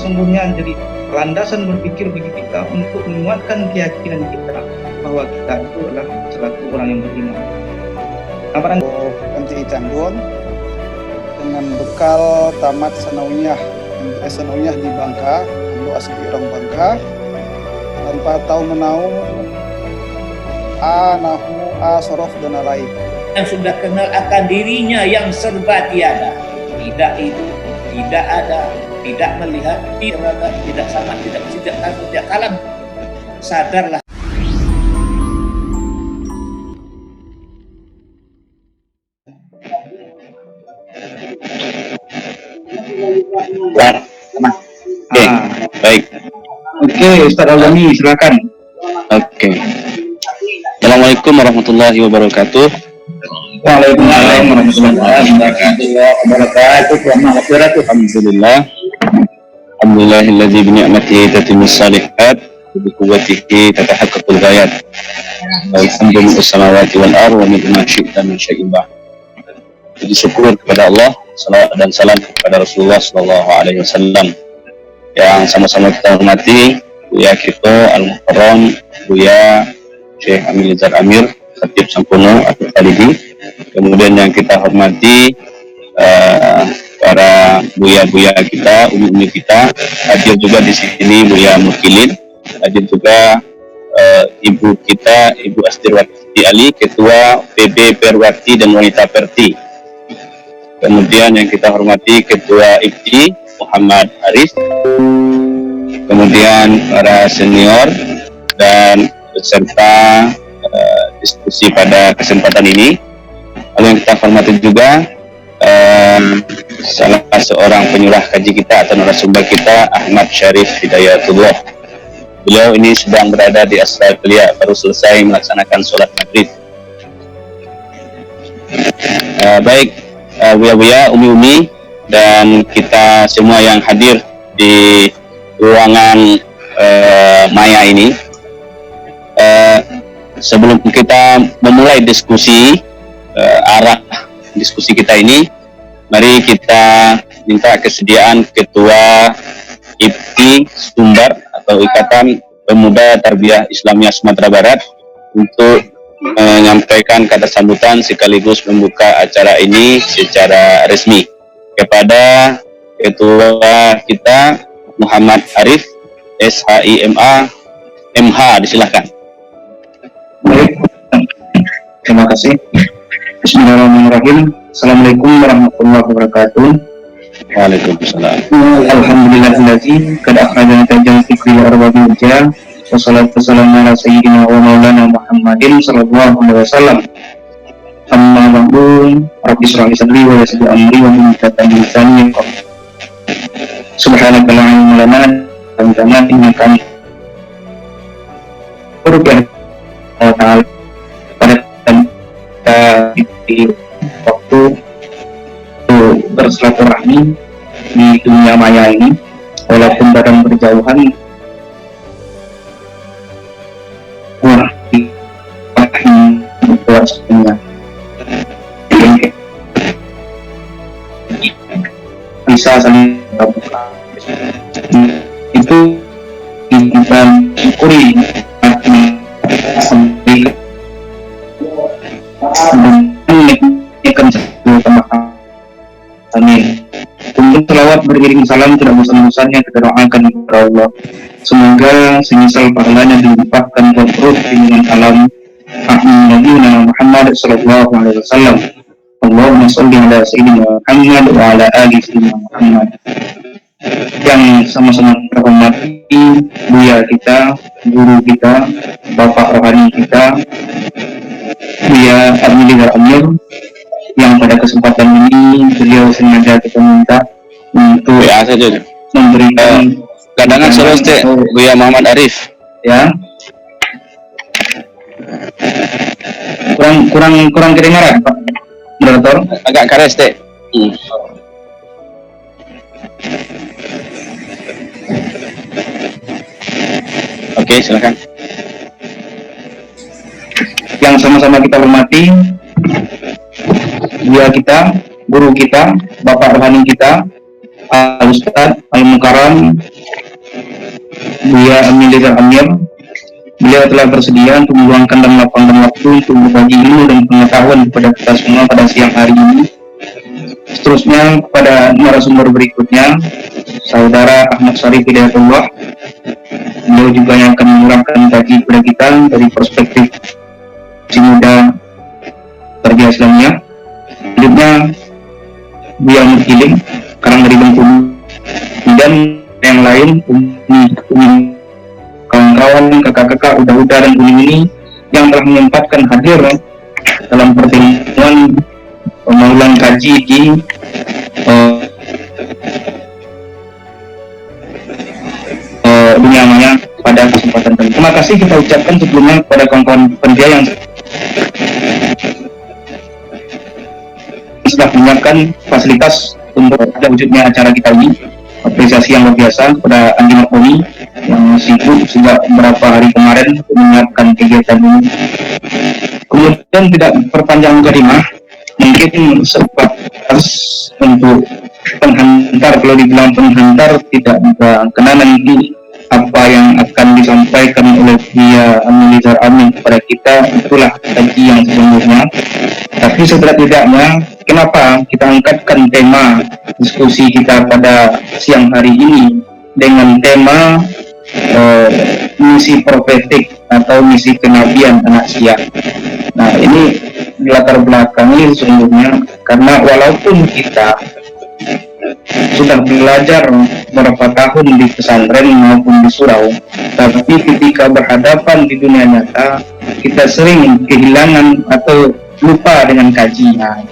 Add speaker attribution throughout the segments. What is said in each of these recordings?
Speaker 1: sesungguhnya jadi landasan berpikir bagi kita untuk menguatkan keyakinan kita bahwa kita itu adalah selaku orang yang beriman.
Speaker 2: Kanti Canggon dengan bekal tamat sanawiyah di Bangka, Ando asli orang Bangka, tanpa tahu menau nahu sorof dan lain.
Speaker 3: Yang sudah kenal akan dirinya yang serba tiada, tidak hidup, tidak ada, tidak melihat, tidak sama, tidak tahu, tidak kalam, sadarlah.
Speaker 4: Baik.
Speaker 1: Oke, Ustaz Al-Ghani, silakan.
Speaker 4: Oke. Assalamualaikum warahmatullahi wabarakatuh.
Speaker 1: Waalaikumsalam warahmatullahi wabarakatuh.
Speaker 4: Alhamdulillah. Alhamdulillahilladzi bi ni'matihi tatimmus shalihat wa bi quwwatihi tatahaqqaqul ghayat. Alhamdulillah samawati wal ardh wa min ma syi'ta min syai'in ba'd. Puji syukur kepada Allah, salawat dan salam kepada Rasulullah sallallahu alaihi wasallam. Yang sama-sama kita hormati Buya Kito Al-Muhtaram, Buya Syekh Amil Izar Amir, Khatib Sampono atau Talidi. Kemudian yang kita hormati para buya-buya kita, umi-umi kita, hadir juga di sini Buya Mukilin, hadir juga ibu kita, Ibu Astirwati Ali, Ketua PB Perwati dan Wanita Perti. Kemudian yang kita hormati Ketua IPTI Muhammad Arif, kemudian para senior dan peserta diskusi pada kesempatan ini. Lalu yang kita hormati juga salah seorang penyurah kaji kita atau narasumber kita, Ahmad Syarif Hidayatullah. Beliau ini sedang berada di Australia, baru selesai melaksanakan sholat maghrib. Baik, buya-buya, umi-umi, dan kita semua yang hadir di ruangan maya ini. Sebelum kita memulai diskusi, arah diskusi kita ini, mari kita minta kesediaan Ketua IPTI Sumbar atau Ikatan Pemuda Tarbiyah Islamiyah Sumatera Barat untuk menyampaikan kata sambutan sekaligus membuka acara ini secara resmi. Kepada Ketua kita Muhammad Arif SHIMA MH, disilahkan.
Speaker 1: Baik, terima kasih. Bismillahirrahmanirrahim. Assalamualaikum warahmatullahi wabarakatuh.
Speaker 4: Waalaikumsalam.
Speaker 1: Alhamdulillahilladzi qad akhrajana tajal fikri wa arwabil jah. Wassalatu wassalamu ala sayyidina wa maulana Muhammadin sallallahu alaihi wasallam. Amma ba'du, rabbi shrah li sadri wa yassir li amri wa hlul 'uqdatam min lisani yafqahu. Subhanaka la ilma lana illa ma 'allamtana ta'ala. Pada di waktu bersilaturahmi di dunia maya ini, walaupun dalam berjauhan, buat semuanya bisa saling terbuka. Itu kita syukuri sampai amin. Untuk selawat beriring salam tidak bosan-bosannya kita doakan kepada Allah, semoga semisal pahalanya dilimpahkan ke perut dengan alam Nabi Muhammad sallallahu alaihi wasallam. Allahumma sholli ala sayyidina Muhammad wa ala ali sayyidina Muhammad. Yang sama-sama kita hormati buya kita, guru kita, bapak rohani kita, Buya Amil Izar Amir, yang pada kesempatan ini beliau sengaja kita minta untuk memberikan
Speaker 4: cadangan terus Buya Muhammad Arif,
Speaker 1: ya. Kurang kedengaran, Pak Moderator?
Speaker 4: Agak kares teh. Oke, silakan.
Speaker 1: Yang sama-sama kita hormati buya kita, guru kita, bapak rohani kita, Al-Ustaz Al-Mukarram Buya Amin Rizal Amir. Beliau telah bersedia untuk meluangkan dan melapangkan waktu untuk berbagi ilmu dan pengetahuan kepada kita semua pada siang hari ini. Seterusnya kepada narasumber berikutnya, Saudara Ahmad Syarif Hidayatullah. Beliau juga yang akan mengurangkan kaji kepada kita dari perspektif si muda tarbiyah Islamiyah. Selanjutnya Buya Murkiling, Karang dari Bengkulu, dan yang lain, kawan-kawan, kakak-kakak, udah-udah dan ini yang telah menyempatkan hadir dalam pertemuan mengulang kaji di dunia maya pada kesempatan kali. Terima kasih kita ucapkan sebelumnya kepada kawan-kawan panitia yang sudah menyiapkan fasilitas untuk ada wujudnya acara kita ini. Apresiasi yang luar biasa kepada Andi Markoni yang sibuk sejak beberapa hari kemarin untuk menyiapkan kegiatan ini. Kemudian tidak perpanjang kelimah, mungkin sebatas untuk penghantar, kalau dibilang penghantar tidak kena nanti apa yang akan disampaikan oleh Buya Amin Rizal Amin kepada kita, itulah kaji yang sesungguhnya. Tapi setidak-tidaknya, kenapa kita angkatkan tema diskusi kita pada siang hari ini dengan tema misi profetik atau misi kenabian anak Syiah. Nah, ini latar belakangnya sesungguhnya karena walaupun kita sudah belajar beberapa tahun di pesantren maupun di surau, tapi ketika berhadapan di dunia nyata kita sering kehilangan atau lupa dengan kaji. Nah,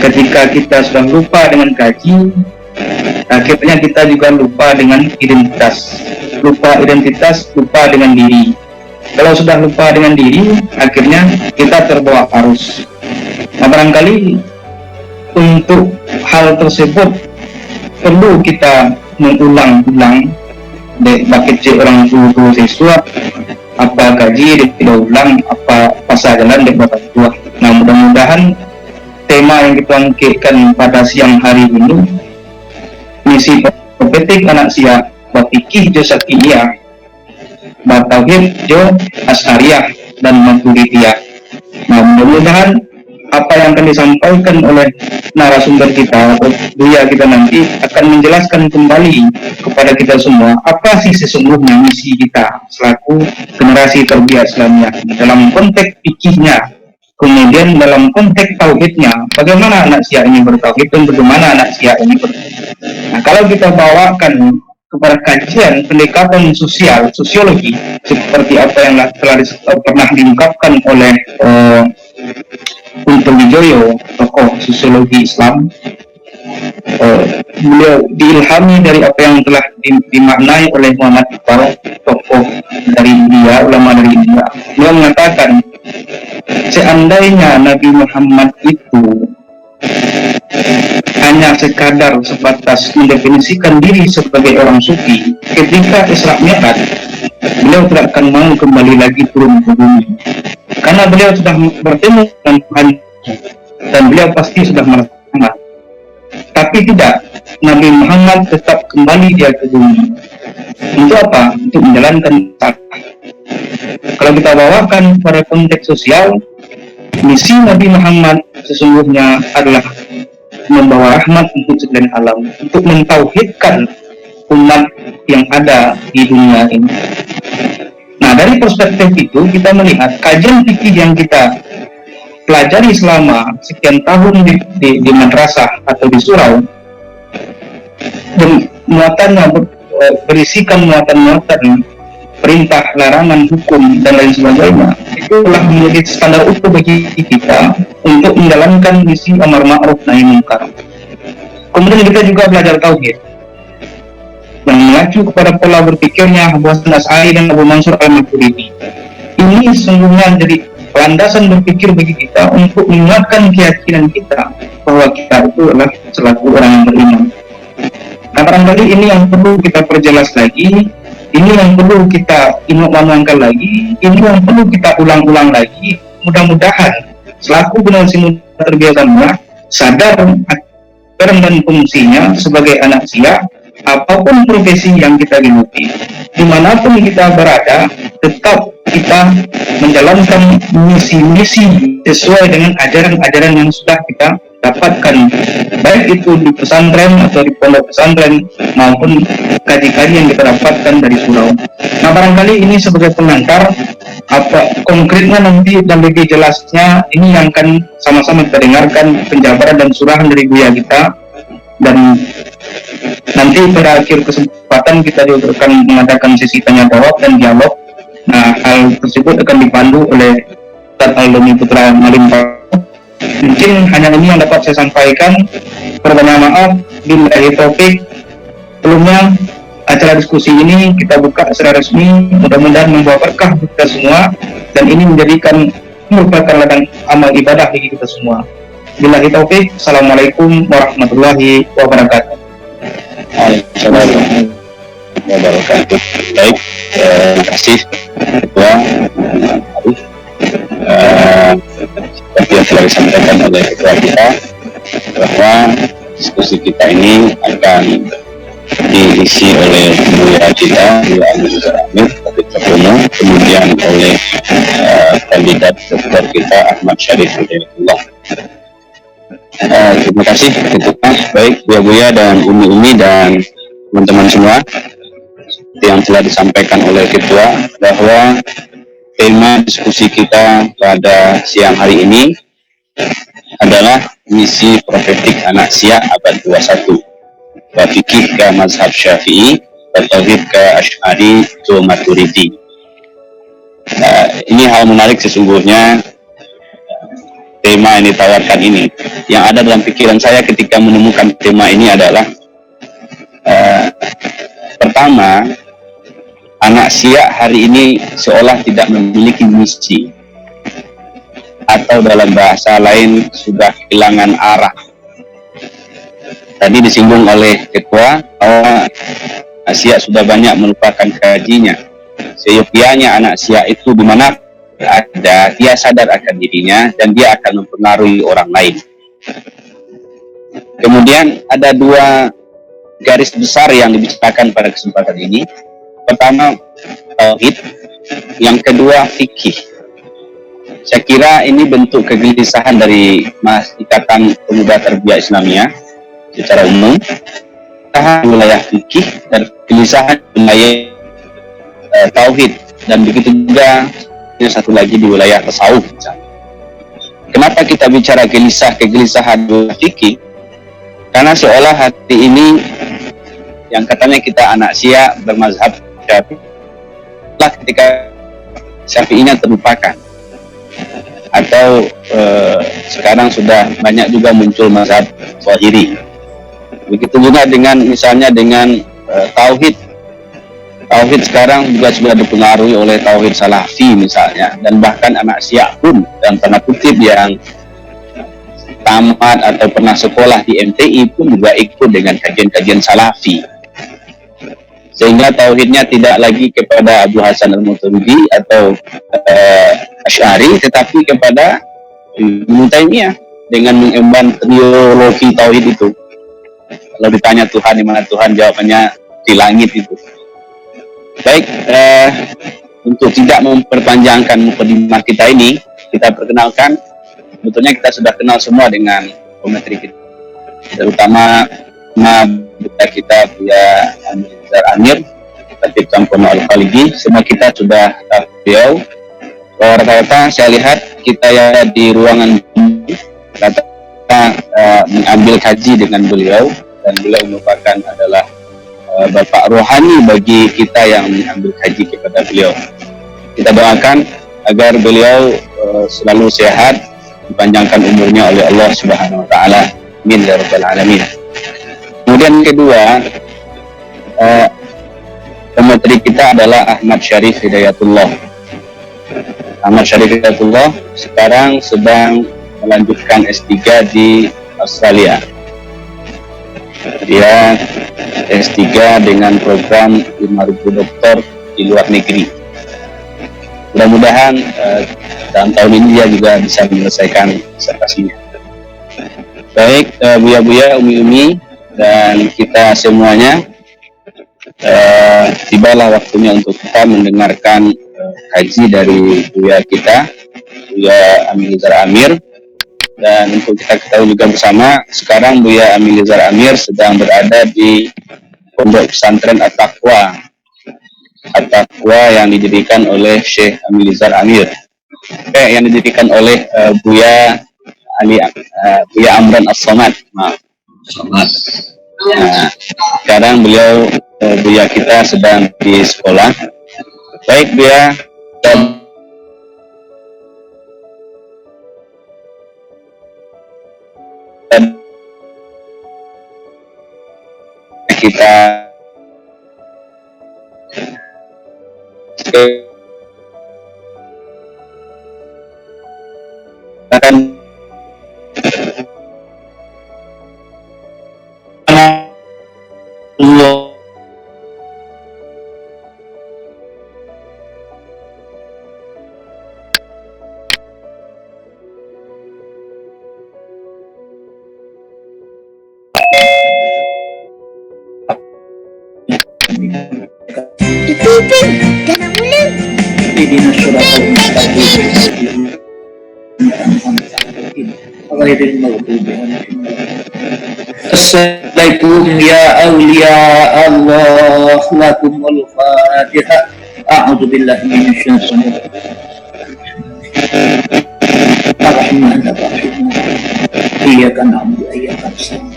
Speaker 1: ketika kita sudah lupa dengan kaji, akhirnya kita juga lupa dengan identitas, lupa dengan diri. Kalau sudah lupa dengan diri, akhirnya kita terbawa arus. Nah, barangkali untuk hal tersebut perlu kita mengulang-ulang bakit orang dulu siswa apa kaji tidak ulang apa pasal jalan di bapak tua. Nah, mudah-mudahan tema yang kita angkitkan pada siang hari ini, misi profetik anak Syiah bafikih jo Syakiyah, batauhid jo Asy'ariyah dan Maturidiyah. Nah, mudah-mudahan apa yang akan disampaikan oleh narasumber kita atau Buya kita nanti akan menjelaskan kembali kepada kita semua apa sih sesungguhnya misi kita selaku generasi tarbiyah Islamiyah dalam konteks fikihnya, kemudian dalam konteks tauhidnya, bagaimana anak Syiah ini bertauhid dan bagaimana anak Syiah ini bertauhid. Nah, kalau kita bawakan kepada kajian pendekatan sosiologi seperti apa yang telah pernah diungkapkan oleh Kunto Wijoyo, tokoh sosiologi Islam, beliau diilhami dari apa yang telah dimaknai oleh Muhammad Iqbal, tokoh dari India, ulama dari India. Beliau mengatakan, seandainya Nabi Muhammad itu hanya sekadar sebatas mendefinisikan diri sebagai orang sufi, ketika Isra Mi'raj beliau tidak akan mau kembali lagi turun ke bumi, karena beliau sudah bertemu dengan Tuhan dan beliau pasti sudah merasa. Tapi tidak, Nabi Muhammad tetap kembali dia ke bumi. Untuk apa? Untuk menjalankan salah. Kalau kita bawakan pada konteks sosial, misi Nabi Muhammad sesungguhnya adalah membawa rahmat untuk sekalian alam, untuk mentauhidkan umat yang ada di dunia ini. Nah, dari perspektif itu kita melihat kajian fikih yang kita pelajari selama sekian tahun di madrasah atau di surau, dan muatannya berisikan muatan-muatan perintah, larangan, hukum, dan lain sebagainya, itu telah menjadi standar utuh bagi kita untuk menjalankan misi amar ma'ruf nahi munkar. Kemudian kita juga belajar tauhid yang mengacu kepada pola berpikirnya Abu Hasan Asy'ari dan Abu Mansur Al-Maturidi. Ini sesungguhnya jadi landasan berpikir bagi kita untuk menguatkan keyakinan kita bahwa kita itu adalah selaku orang yang beriman. Nah, barangkali ini yang perlu kita perjelas lagi, ini yang perlu kita ingat-ingatkan lagi, ini yang perlu kita ulang-ulang lagi. Mudah-mudahan selaku generasi muda tarbiyah sadar peran dan fungsinya sebagai anak Syiah, apapun profesi yang kita geluti, dimanapun kita berada, tetap kita menjalankan misi-misi sesuai dengan ajaran-ajaran yang sudah kita dapatkan, baik itu di pesantren atau di pondok pesantren maupun kaji-kaji yang kita dapatkan dari surau. Nah, barangkali ini sebagai pengantar, apa konkretnya nanti dan lebih jelasnya ini yang akan sama-sama kita dengarkan penjabaran dan surahan dari Buya kita, dan nanti pada akhir kesempatan kita juga akan mengadakan sesi tanya jawab dan dialog. Nah, hal tersebut akan dipandu oleh Ustaz Al-Doni Putra Malim. Mungkin hanya ini yang dapat saya sampaikan. Perbanyak maaf, billahi taufik. Sebelumnya acara diskusi ini kita buka secara resmi, mudah-mudahan membawa berkah kita semua, dan ini merupakan ladang amal ibadah bagi kita semua. Billahi taufik. Assalamualaikum warahmatullahi wabarakatuh.
Speaker 4: Waalaikumsalam wabarakatuh. Baik, terima kasih Ketua Arif. Seperti yang telah disampaikan oleh Ketua kita, bahwa diskusi kita ini akan diisi oleh Buya kita, Buya Amir, kemudian oleh kandidat doktor kita Ahmad Syarif Hidayatullah. Terima kasih Ketua. Baik, Buya dan Umi dan teman-teman semua, seperti yang telah disampaikan oleh Ketua, bahwa tema diskusi kita pada siang hari ini adalah misi profetik anak Syiah abad 21, wa fikih ke mazhab Syafi'i, wa tauhid ke Asy'ari ke Maturidi. Ini hal menarik sesungguhnya, tema yang ditawarkan ini. Yang ada dalam pikiran saya ketika menemukan tema ini adalah pertama, anak Syiah hari ini seolah tidak memiliki misi, atau dalam bahasa lain sudah kehilangan arah. Tadi disinggung oleh Ketua bahwa anak Syiah sudah banyak melupakan kajinya. Seyogianya anak Syiah itu di mana ada, dia sadar akan dirinya dan dia akan mempengaruhi orang lain. Kemudian ada dua garis besar yang dibicarakan pada kesempatan ini. Pertama, tauhid. Yang kedua, fikih. Saya kira ini bentuk kegelisahan dari Ikatan Pemuda Tarbiyah Islamiyah secara umum, wilayah fikih dan kegelisahan wilayah tauhid, dan begitu juga satu lagi di wilayah tasawuf. Kenapa kita bicara kegelisahan fikih? Karena seolah hati ini yang katanya kita anak Syiah bermazhab Syafi'i, ketika Syafi'inya terlupakan, atau sekarang sudah banyak juga muncul mazhab Zahiri. Begitu juga dengan misalnya dengan tauhid sekarang juga sudah dipengaruhi oleh tauhid Salafi misalnya, dan bahkan anak Syiah pun dalam tanda kutip yang tamat atau pernah sekolah di MTI pun juga ikut dengan kajian-kajian Salafi, sehingga tauhidnya tidak lagi kepada Abu Hasan Al-Maturidi atau Asy'ari, tetapi kepada Ibnu Taimiyah dengan mengemban teologi tauhid itu. Kalau ditanya Tuhan di mana Tuhan, jawabannya di langit itu. Baik, untuk tidak memperpanjangkan mukadimah kita ini, kita perkenalkan. Sebetulnya kita sudah kenal semua dengan pemateri kita, terutama budak kita Buya Amir, Khatib Campono Al-Khalidi. Semua kita sudah tahu beliau. Rata-rata saya lihat kita yang di ruangan rata-rata mengambil kaji dengan beliau, dan beliau merupakan adalah bapak rohani bagi kita yang mengambil kaji kepada beliau. Kita doakan agar beliau selalu sehat, dipanjangkan umurnya oleh Allah Subhanahu wa taala. Amin ya rabbal alamin. Kemudian kedua, pemateri kita adalah Ahmad Syarif Hidayatullah. Ahmad Syarif Hidayatullah sekarang sedang melanjutkan S3 di Australia. Dia S3 dengan program 5.000 doktor di luar negeri. Mudah-mudahan dalam tahun ini dia juga bisa menyelesaikan disertasinya. Baik, Buya-buya, Umi-umi, dan kita semuanya, tibalah waktunya untuk kita mendengarkan kaji dari Buya kita, Buya Amilizar Amir. Dan untuk kita ketahui juga bersama, sekarang Buya Amilizar Amir sedang berada di Pondok Pesantren At-Taqwa yang didirikan oleh Syekh Amilizar Amir, yang didirikan oleh Buya Amran As-Somad. Nah, sekarang beliau Buya kita sedang di sekolah. Baik Buya, kita akan
Speaker 3: Assalamualaikum ya awliya Allah, lakumul Fatihah. A'udzu billahi minasyaitonir rajim. Iyyaka na'budu wa iyyaka nasta'in.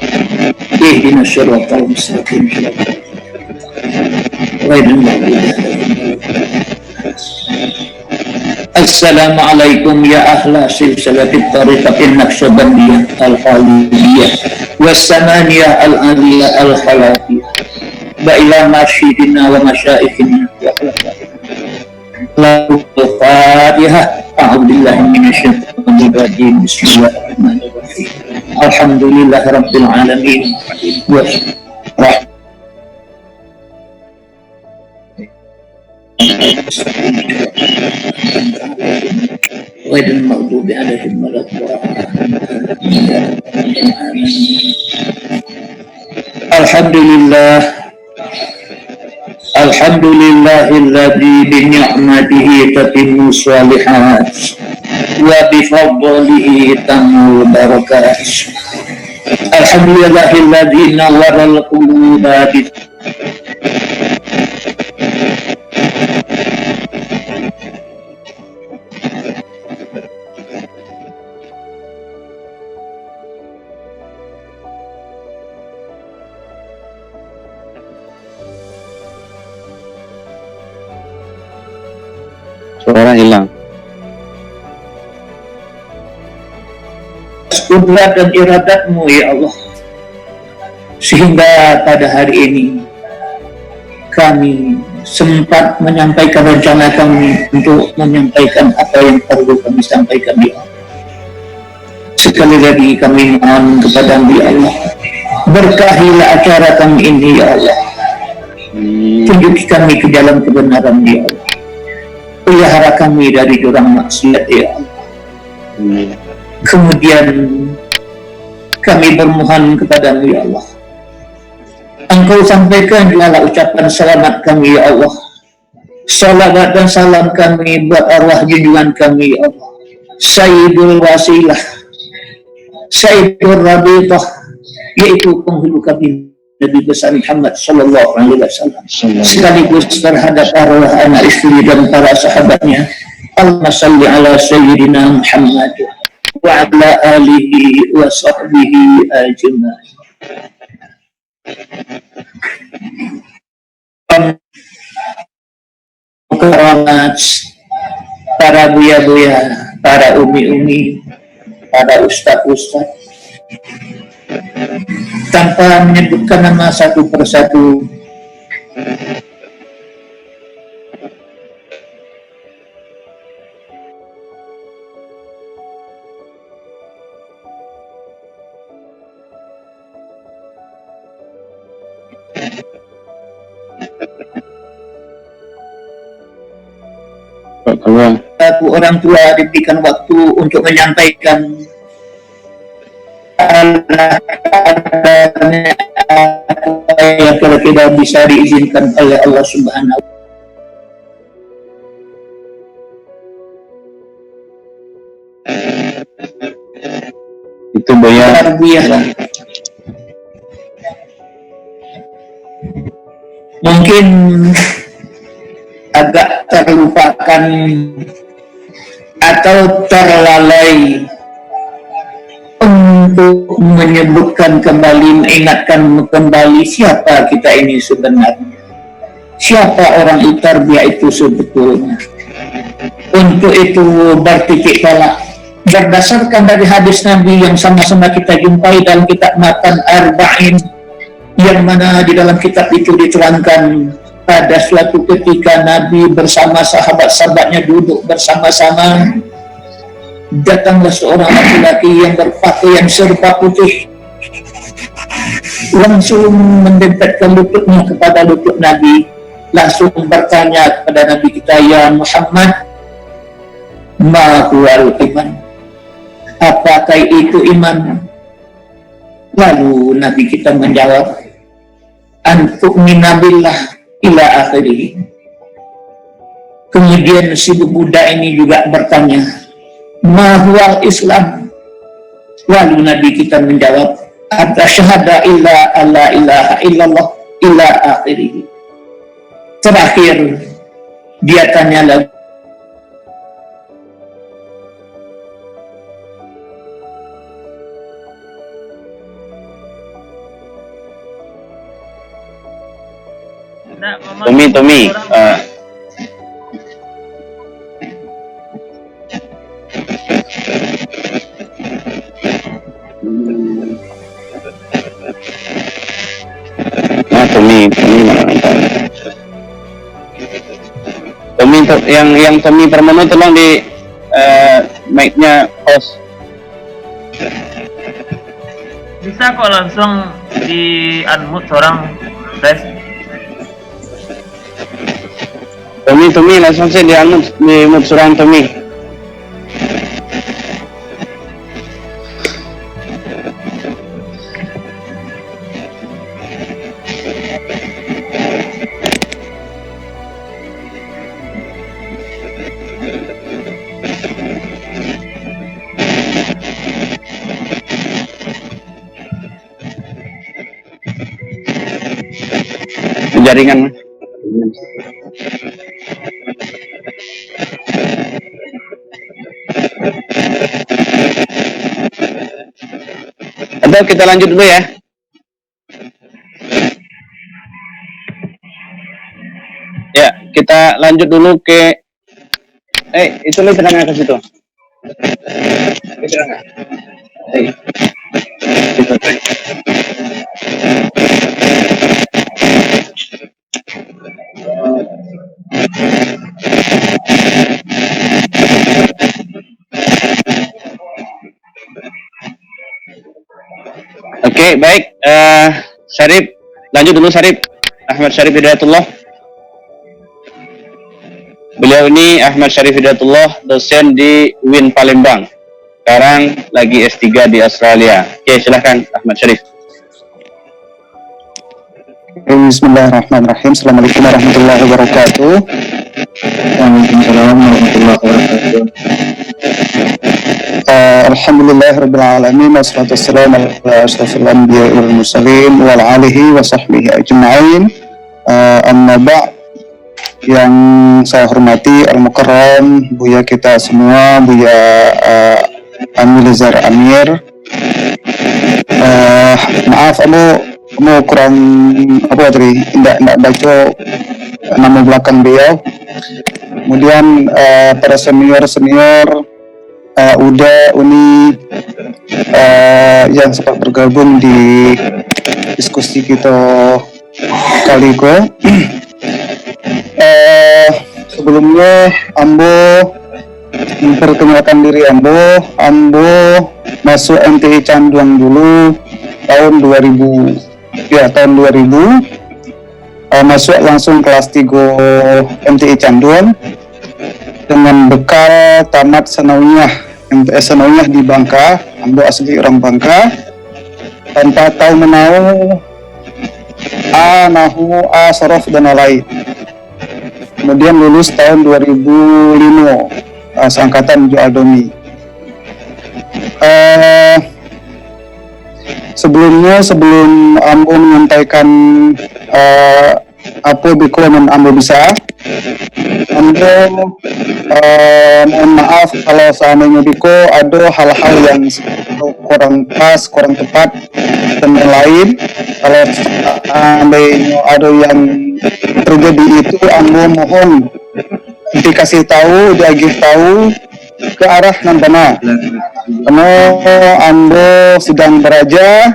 Speaker 3: Ihdinas siratal mustaqim. Ghairil maghdubi 'alaihim. Assalamualaikum ya ahla silsilatit tariqatin naqsyabandiyah al-khalidiyah wassamaniyah al-aliyah al-khalafiyah wa ila marsyidina wa masyaikhina wa al-Fatihah. A'udzubillahi minasyaitonir rajim. Bismillahirrahmanirrahim. Alhamdulillahirabbil alamin. Ghairil maghdubi 'alaihim waladdallin. Alhamdulillahilladzi bi ni'matihi tatimmu shalihat wa bi fadlihi tammul barakat. Alhamdulillahilladzi nawwara al-quluba bi
Speaker 4: suara hilang.
Speaker 3: Kudrat dan iradatmu ya Allah, sehingga pada hari ini kami sempat menyampaikan rencana kami untuk menyampaikan apa yang perlu kami sampaikan ya Allah. Sekali lagi kami mohon kepada-Mu ya Allah, berkahilah acara kami ini ya Allah, tunjuki kami ke dalam kebenaran ya Allah, pelihara kami dari jurang maksiat ya Allah. Kemudian kami bermohon kepada-Mu ya Allah, Engkau sampaikan jugalah ucapan selamat kami ya Allah, salawat dan salam kami buat arwah junjungan kami ya Allah, Sayyidul Wasilah, Sayyidul Rabitah, yaitu penghulu kami Nabi besar Muhammad sallallahu alaihi wasallam, sekaligus terhadap arwah anak istri dan para sahabatnya. Allahumma salli ala sayyidina Muhammad wa ala alihi wa sahbihi ajma'in. Keramat para buya-buya, para umi-umi, para ustaz-ustaz, tanpa menyebutkan nama satu persatu, aku orang tua diberikan waktu untuk menyampaikan yang kira-kira bisa diizinkan oleh Allah Subhanahu.
Speaker 4: Itu Buya.
Speaker 3: Tarbiyah. Mungkin agak terlupakan atau terlalai untuk menyebutkan kembali, mengingatkan kembali siapa kita ini sebenarnya, siapa orang tarbiyah itu sebetulnya. Untuk itu bertitik tolak berdasarkan dari hadis Nabi yang sama-sama kita jumpai dalam kitab Matan Arba'in, yang mana di dalam kitab itu diterangkan pada suatu ketika Nabi bersama sahabat-sahabatnya duduk bersama-sama, datanglah seorang laki-laki yang berpakaian serba putih, langsung mendekatkan lututnya kepada lutut Nabi, langsung bertanya kepada Nabi kita, ya Muhammad, ma huwal iman, apakah itu iman? Lalu Nabi kita menjawab, antu'mina billah ila akhirih. Kemudian si budak ini juga bertanya, ma huwal Islam? Lalu Nabi kita menjawab, asyhadu illa alla ilaha illallah ila akhirih. Terakhir dia tanya lagi,
Speaker 4: Tommy, Tommy yang Tommy Permono, tolong di mic-nya host.
Speaker 5: Bisa kok langsung di unmute seorang guys.
Speaker 4: Tommy langsung saja di mute seorang Tommy. Jaringan. Atau kita lanjut dulu ya. Ya, kita lanjut dulu ke itu literangnya ke situ. Literangnya. Oke, baik. Syarif, lanjut dulu Syarif. Ahmad Syarif Hidayatullah. Beliau ini Ahmad Syarif Hidayatullah, dosen di UIN Palembang. Sekarang lagi S3 di Australia. Oke, silahkan Ahmad Syarif.
Speaker 2: Bismillahirrahmanirrahim. Assalamualaikum warahmatullahi wabarakatuh.
Speaker 1: Waalaikumsalam warahmatullahi wabarakatuh.
Speaker 2: Alhamdulillahirabbil alamin, wassalatu wassalamu ala asyrofil anbiya'i wal mursalin wa ala alihi wa sahbihi ajma'in. Amma ba'd, yang saya hormati Al-Mukarram Buya kita semua, Buya Amir Zar Amir. Maaf kamu kurang apa tadi, tidak baca nama belakang beliau. Kemudian para senior Uda, Uni yang sempat bergabung di diskusi kita kali ini. Sebelumnya Ambo memperkenalkan diri. Ambo masuk MTI Canduang dulu tahun 2000. Masuk langsung kelas 3 MTI Canduang dengan bekal tamat sanawiyah MTS sanawiyah di Bangka. Ambo asli orang Bangka, tanpa tahu menau A, Nahu, A, Sorof, dan lain. Kemudian lulus tahun 2005, seangkatan Jo Aldomi. Sebelum Ambo menyampaikan apa biko dan Ambo bisa, Ambo mohon maaf kalau seandainya biko ada hal-hal yang kurang pas, kurang tepat dan lain. Kalau seandainya ada yang terjadi itu, Ambo mohon dikasih tahu, diagih tahu ke arah yang benar. Karena Ambo sedang beraja,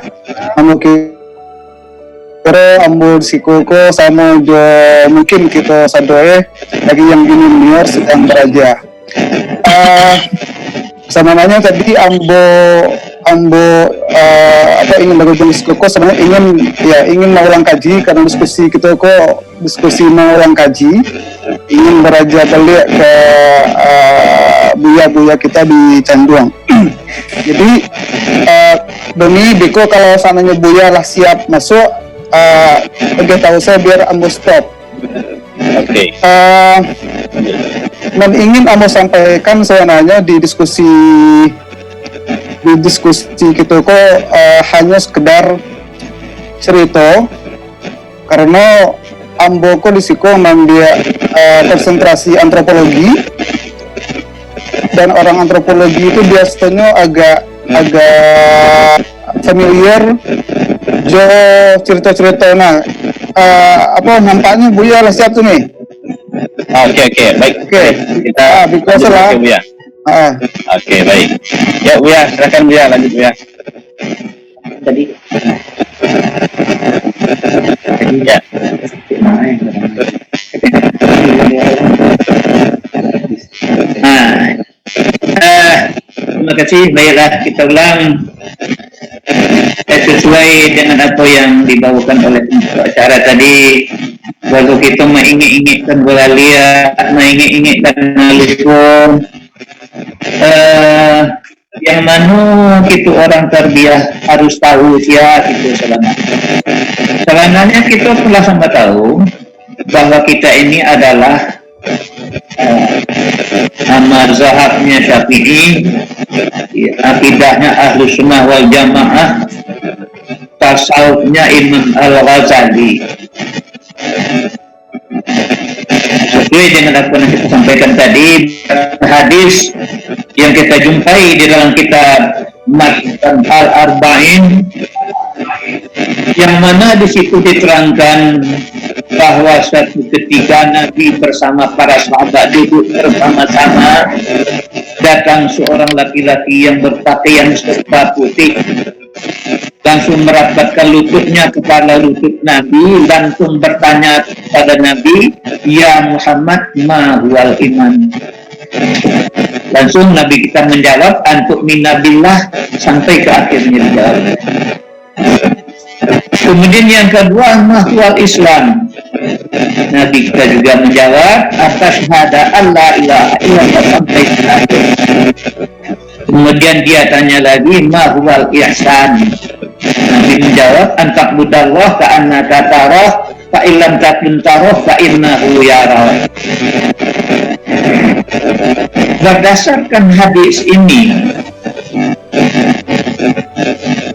Speaker 2: Ambo kira Ambo sikoko sama jo mungkin kita sadoe lagi yang junior sedang beraja. Sebenarnya tadi Ambo apa ingin bagaimana sikoko sebenarnya ingin mengulang kaji, karena diskusi kita kok diskusi mengulang kaji, ingin beraja balik ke buya-buya kita di Canduang. Jadi demi biko kalau sananya buya lah siap masuk, tahu saya biar Ambo stop.
Speaker 4: Oke.
Speaker 2: Dan ingin Ambo sampaikan sebenarnya di diskusi kita kok hanya sekedar cerita, karena Ambo kok disiko memang dia konsentrasi antropologi, dan orang antropologi itu biasanya agak familiar jo cerita-cerita. Nah, apa nampaknya Buya lah siap tuh nih.
Speaker 4: Oke, baik.
Speaker 2: Oke,
Speaker 4: Kita
Speaker 2: because lah.
Speaker 4: Buya. Oke, baik. Ya Buya, silakan Buya, lanjut Buya.
Speaker 1: Tadi
Speaker 4: Ya.
Speaker 1: Terima kasih. Baiklah, kita ulang sesuai dengan apa yang dibawakan oleh acara tadi. Waktu kita mengingin-ingitkan Bolalia, mengingin-ingitkan Malaysia, yang mana kita orang terbiah harus tahu siapa itu sebenarnya kita telah sama tahu bahwa kita ini adalah mazhabnya Syafi'i, akidahnya Ahlus Sunnah wal Jamaah, tasawufnya Imam Al-Ghazali. Sesuai dengan apa yang kita sampaikan tadi, hadis yang kita jumpai di dalam kitab Matan Al-Arba'in, yang mana di situ diterangkan bahwa suatu ketika Nabi bersama para sahabat duduk bersama-sama, datang seorang laki-laki yang berpakaian serba putih, langsung merapatkan lututnya kepada lutut Nabi, langsung bertanya kepada Nabi, "Ya Muhammad, ma huwal iman?" Langsung Nabi kita menjawab, "Antuk minabillah," sampai ke akhirnya dijawab. Kemudian yang kedua, ma huwal Islam. Nabi kita juga menjawab, "Asyhadu an la ilaha illallah," sampai ke akhir. Kemudian dia tanya lagi, "Ma huwal ihsan?" Nabi menjawab, "Antak budallah ka'annaka tarah, fa illam takun tarah fa innahu yarah." Berdasarkan hadis ini,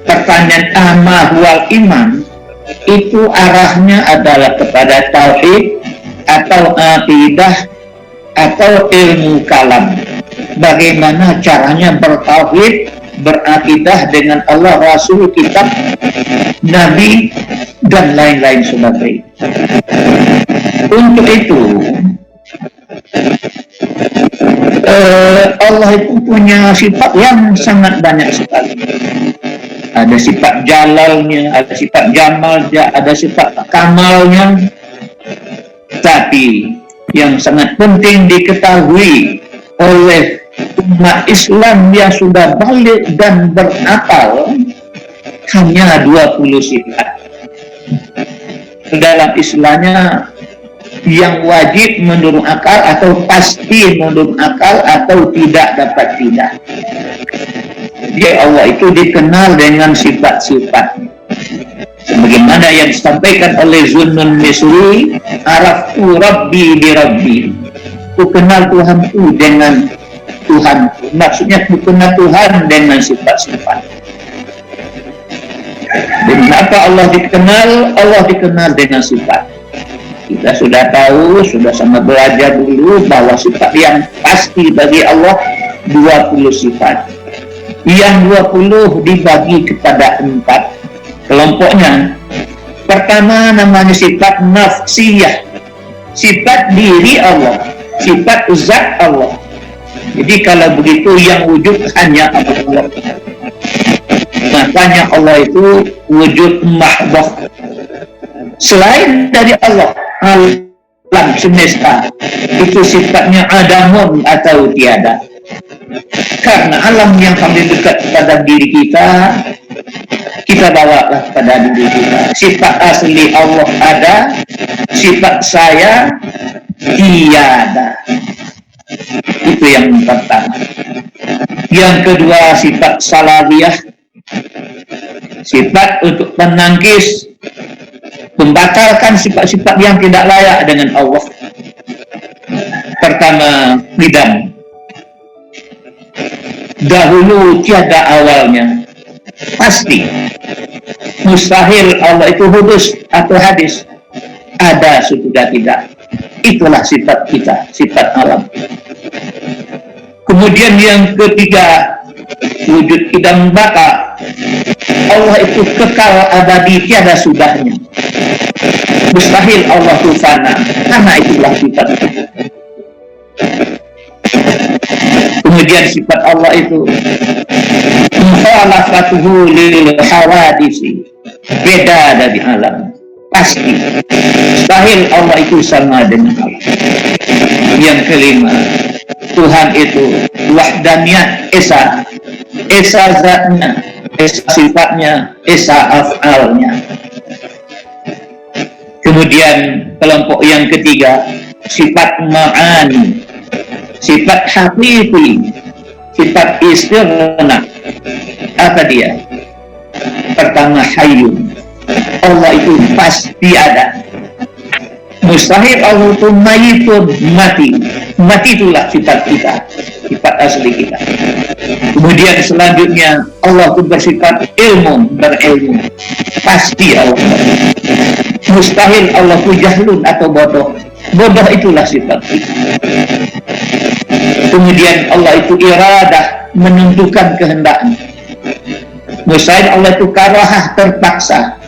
Speaker 1: pertanyaan ma huwal iman itu arahnya adalah kepada tauhid atau akidah atau ilmu kalam. Bagaimana caranya bertauhid, berakidah dengan Allah, Rasul, kitab, Nabi, dan lain-lain sebagainya. Untuk itu, Allah itu punya sifat yang sangat banyak sekali. Ada sifat jalalnya, ada sifat jamalnya, ada sifat kamalnya. Tapi yang sangat penting diketahui oleh umat Islam yang sudah balik dan berakal, hanya 20 sifat. Dalam istilahnya yang wajib menurut akal atau pasti menurut akal atau tidak dapat tidak. Jadi Allah itu dikenal dengan sifat-sifat.
Speaker 3: Sebagaimana yang disampaikan oleh Zunnun Misri, araftu rabbi bi rabbi. Ku kenal Tuhanku dengan Tuhan. Maksudnya ku kenal Tuhan dengan sifat-sifat. Dan kenapa Allah dikenal? Allah dikenal dengan sifat. Kita sudah tahu, sudah sama belajar dulu bahwa sifat yang pasti bagi Allah 20 sifat. Yang 20 dibagi kepada 4 kelompoknya. Pertama namanya sifat nafsiyah, sifat diri Allah, sifat zat Allah. Jadi kalau begitu yang wujud hanya Allah. Makanya Allah itu wujud mahdoh. Selain dari Allah, alam semesta itu sifatnya adamun atau tiada. Karena alam yang paling dekat pada diri kita bawalah pada diri kita. Sifat asli Allah ada, sifat saya tiada. Itu yang pertama. Yang kedua sifat salabiyah, sifat untuk menangkis, membatalkan sifat-sifat yang tidak layak dengan Allah. Pertama, qidam. Dahulu tiada awalnya, pasti mustahil Allah itu hudus atau hadis, ada sudah tidak. Itulah sifat kita, sifat alam. Kemudian yang ketiga, wujud qidam baka. Allah itu kekal abadi, tiada sudahnya. Mustahil Allah itu fana, karena itulah sifat kita. Kemudian sifat Allah itu mukhalafatuhu lil hawadisi, beda dari alam, pasti mustahil Allah itu sama dengan alam. Yang kelima, Tuhan itu wahdaniyat, esa zatnya, esa sifatnya, esa af'alnya. Kemudian kelompok yang ketiga, sifat ma'ani, sifat hakiki, sifat istirna. Apa dia? Pertama, hayyun. Allah itu pasti ada. Mustahil Allah itu mayitun, mati. Mati itulah sifat kita, sifat asli kita. Kemudian selanjutnya, Allah itu bersifat ilmu, berilmu. Pasti Allah. Mustahil Allah itu jahlun atau bodoh. Bodoh itulah sifat kita. Kemudian Allah itu iradah, menentukan kehendaknya. Mustahil Allah itu karahah, terpaksa.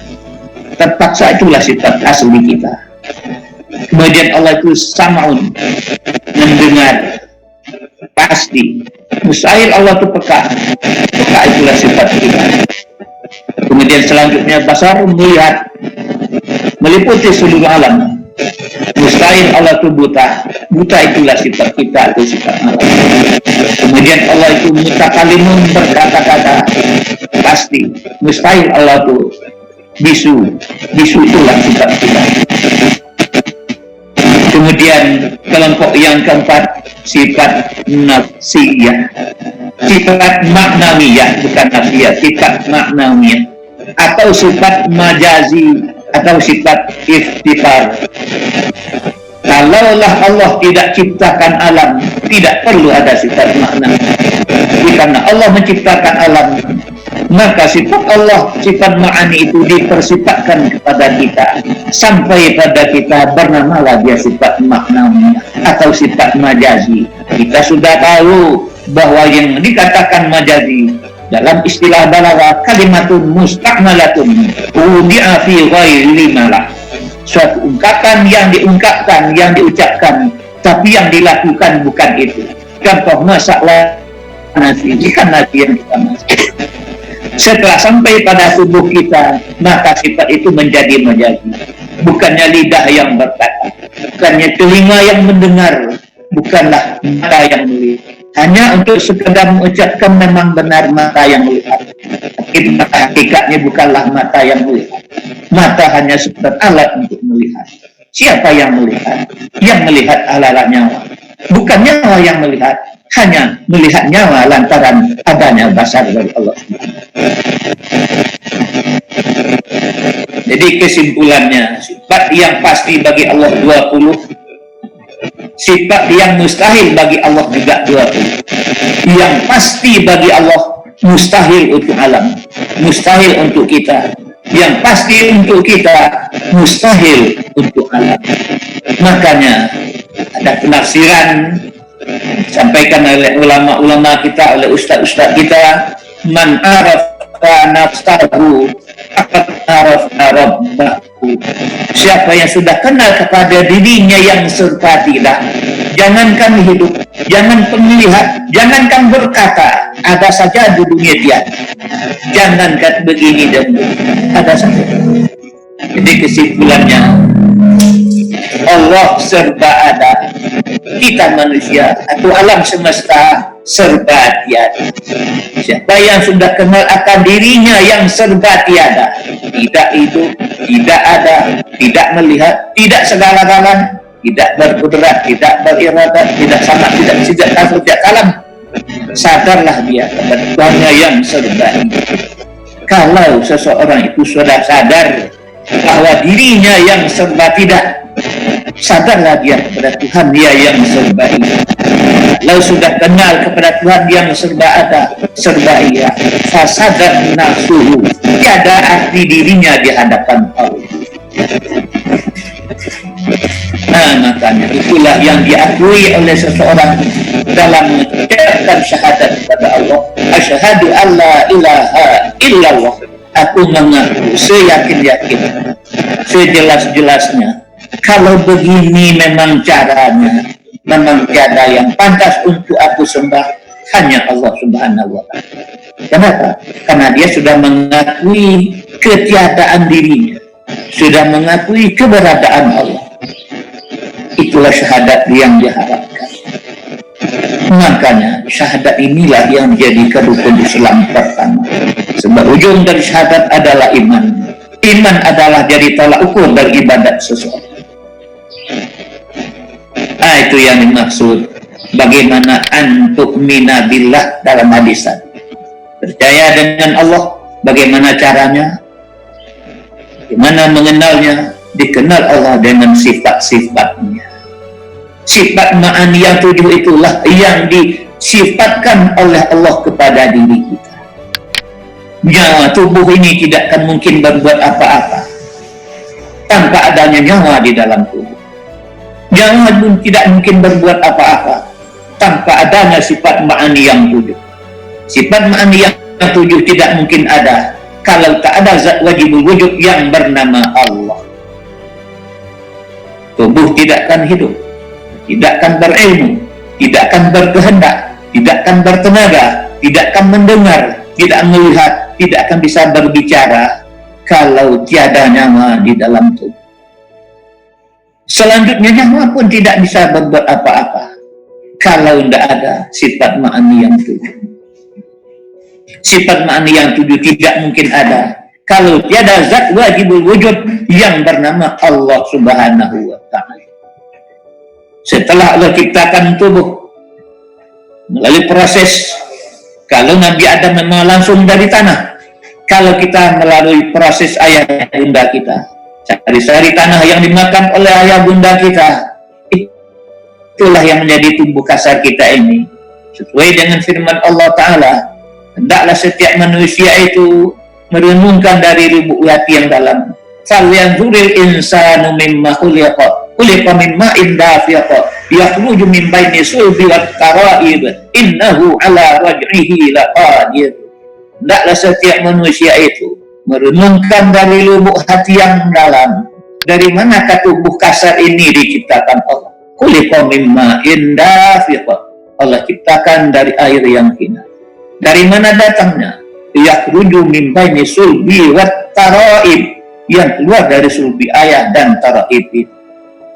Speaker 3: Terpaksa itulah sifat asli kita. Kemudian Allah itu sam'un, mendengar. Pasti. Mustahil Allah itu peka. Peka itulah sifat kita. Kemudian selanjutnya basar, melihat, meliputi seluruh alam. Mustahil Allah itu buta. Buta itulah sifat kita, itu sifat Allah. Kemudian Allah itu mutakalimun, berkata-kata. Pasti. Mustahil Allah itu bisu. Bisu itulah sifat kita. Kemudian kelompok yang keempat, sifat nafsiyah, sifat maknawiyah, bukan nafsiyah, sifat maknawiyah, atau sifat majazi, atau sifat iftifar. Kalaulah Allah tidak ciptakan alam, tidak perlu ada sifat makna. Karena Allah menciptakan alam, maka sifat Allah, sifat ma'ani itu dipersifatkan kepada kita, sampai pada kita bernamalah dia sifat maknawiyah atau sifat majazi. Kita sudah tahu bahwa yang dikatakan majazi dalam istilah balaghah kalimatun musta'malatun udi'a fi ghairi malah, suatu ungkapan yang diungkapkan, yang diucapkan, tapi yang dilakukan bukan itu. Contoh masalah nasi, ikan nasi yang kita masak. Setelah sampai pada tubuh kita, maka sifat itu menjadi majazi. Bukannya lidah yang berkata, bukannya telinga yang mendengar, bukanlah mata yang melihat. Hanya untuk sekedar mengucapkan memang benar mata yang melihat. Tapi hakikatnya bukanlah mata yang melihat. Mata hanya sekedar alat untuk melihat. Siapa yang melihat? Yang melihat adalah nyawa. Bukan nyawa yang melihat, hanya melihat nyawa lantaran adanya basar dari Allah. Jadi kesimpulannya, sifat yang pasti bagi Allah 20, sifat yang mustahil bagi Allah juga 20. Yang pasti bagi Allah mustahil untuk alam, mustahil untuk kita. Yang pasti untuk kita mustahil untuk alam. Makanya ada penafsiran disampaikan oleh ulama-ulama kita, oleh ustaz-ustaz kita, man arafa nafsahu faqad arafa rabbahu. Siapa yang sudah kenal kepada dirinya yang serba tidak, jangankan hidup, jangan melihat, jangankan berkata, ada saja di dunia dia. Jangankan begini dan ada saja. Jadi kesimpulannya, Allah serba ada, kita manusia atau alam semesta serba tiada. Siapa yang sudah kenal akan dirinya yang serba tiada, tidak hidup, tidak ada, tidak melihat, tidak segala-galanya, tidak berkudrat, tidak beriradat, tidak sama, tidak tahu, tidak kalam, sadarlah dia kepada Tuhannya yang serba hidup. Kalau seseorang itu sudah sadar bahwa dirinya yang serba tidak, sadarlah dia kepada Tuhan dia yang serba hidup. Kalau sudah kenal kepada Tuhan yang serba ada, serba iya, fasadar nafsuhu, tiada arti dirinya di hadapan Allah. Nah, makanya itulah yang diakui oleh seseorang dalam mengucapkan syahadat kepada Allah. Asyhadu alla ilaha illallah. Aku mengaku seyakin-yakin, sejelas-jelasnya, kalau begini memang caranya, memang tiada yang pantas untuk aku sembah, hanya Allah Subhanahu wa Ta'ala. Kenapa? Karena dia sudah mengakui ketiadaan dirinya, sudah mengakui keberadaan Allah. Itulah syahadat yang diharapkan. Makanya syahadat inilah yang menjadi rukun Islam pertama. Sebab ujung dari syahadat adalah iman. Iman adalah jadi tolak ukur dari ibadat seseorang. Nah, itu yang dimaksud bagaimana antu'mina billah dalam hadis. Percaya dengan Allah, bagaimana caranya? Bagaimana mengenalnya? Dikenal Allah dengan sifat-sifatnya. Sifat ma'ani yang 7 itulah yang disifatkan oleh Allah kepada diri kita. Nyawa tubuh ini tidak akan mungkin berbuat apa-apa tanpa adanya nyawa di dalam tubuh. Nyawa pun tidak mungkin berbuat apa-apa tanpa adanya sifat ma'ani yang 7. Sifat ma'ani yang 7 tidak mungkin ada kalau tak ada zat wajibul wujud yang bernama Allah. Tubuh tidak akan hidup, tidak akan berilmu, tidak akan berkehendak, tidak akan bertenaga, tidak akan mendengar, tidak melihat, tidak akan bisa berbicara kalau tiada nyawa di dalam tubuh. Selanjutnya nyawa pun tidak bisa berbuat apa-apa kalau tidak ada sifat ma'ani yang 7. Sifat ma'ani yang 7 tidak mungkin ada kalau tiada zat wajibul wujud yang bernama Allah Subhanahu wa Ta'ala. Setelah Allah ciptakan tubuh melalui proses, kalau Nabi Adam memang langsung dari tanah, kalau kita melalui proses ayah bunda kita, sari-sari tanah yang dimakan oleh ayah bunda kita, itulah yang menjadi tubuh kasar kita ini. Sesuai dengan firman Allah Ta'ala, hendaklah setiap manusia itu merenungkan dari lubuk hati yang dalam. Falyanzuril insanu mimma khuliqa min ma'in dafiq yakhruju min baini sulbi wat tara'ib innahu ala raj'ihi laqadir. Hendaklah setiap manusia itu merenungkan dari lubuk hati yang dalam, dari manakah tubuh kasar ini diciptakan Allah. Khuliqa min ma'in dafiq, Allah ciptakan dari air yang hina. Dari mana datangnya? Yakhruju min baini sulbi wat tara'ib, yang keluar dari sulbi ayah dan tara'ib itu.